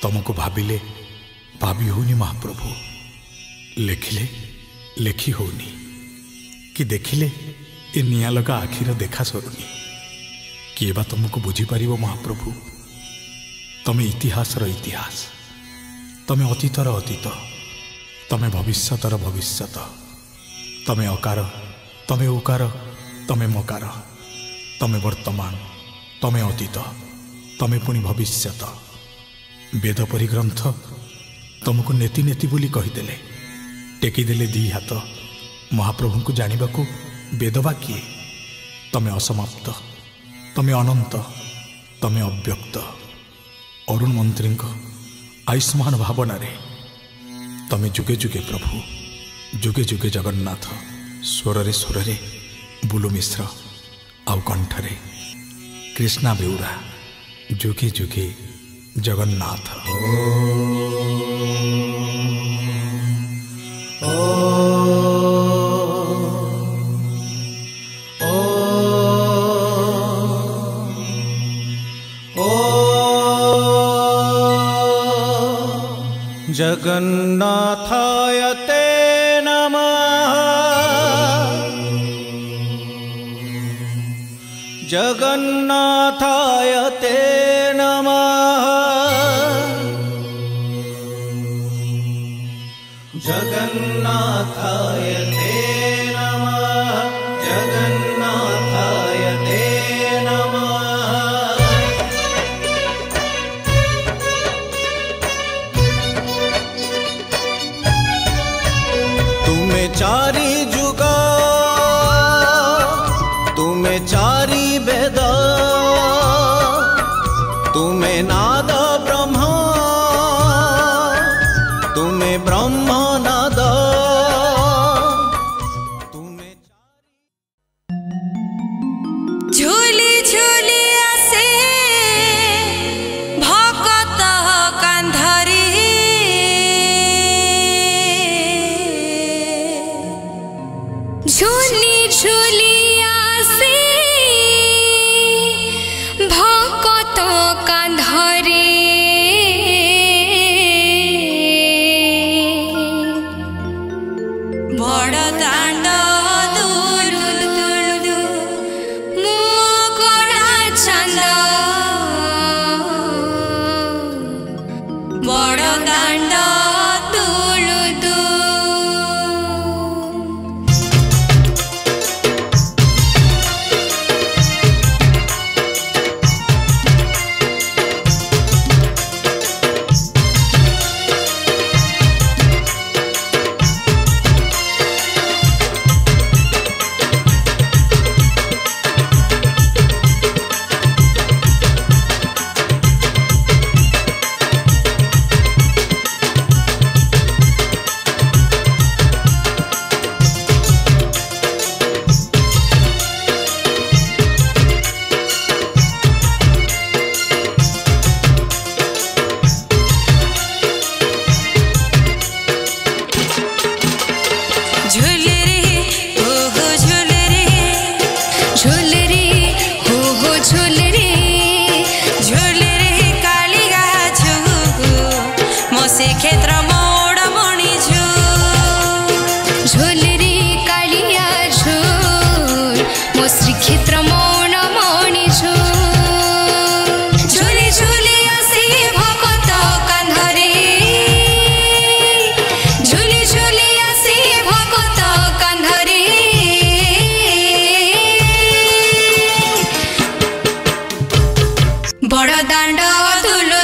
तुमको भाविले भाभी होनी महाप्रभु, लेखिले लेखी होनी कि देखिले ए निया लगा आखिर देखा सरुनी। किए बा तुमको बुझीपर महाप्रभु? तमे इतिहासर इतिहास, तमे अतीतर अतीत, तमे भविष्यतर भविष्यत, तमे अकार, तमे उकार, तमे मकार, तमे वर्तमान, तमे अतीत, तमे पुणी भविष्यत। वेद परि ग्रंथ तुमको नेति नेति बोली कहीदेले, टेकीदेले दी हाथ। महाप्रभु को जानिबा को वेद बा किए? तमे असमाप्त, तमे अनंत, तमे अव्यक्त। अरुण मंत्री आयुष्मान भावना रे तमे जुगे जुगे प्रभु, जुगे जुगे जगन्नाथ। स्वर रे बुलु मिश्र आउ कंठरे कृष्णा बेउरा, जुगे जुगे जगन्नाथ। जगन्नाथाय ते नमः, जगन्नाथाय ते नमः, जगन्नाथाय ते नमः, जगन्नाथाय ते नमः। तुम्हें चारि जुग, तुम्हें चारि वेद, तुम्हें नाद ब्रह्म, तुम्हें ब्रह्म नाद, तुम्हें झूली झूली आसे भकत कांधरी, झूली झूली आसे भकत कांधरे, बड़ दांड दुलु दुलु मुकड़ा चंद, बड़ दांड दुलु दु। क्षेत्र मोड़ मणि झू, झोलरी कालिया झूल मो श्री क्षेत्र मोड़ मणि झू, झूली झूली आसी भकत कांधरे, झूली झूली आसी भकत कांधरे, बड़ दांड दुलु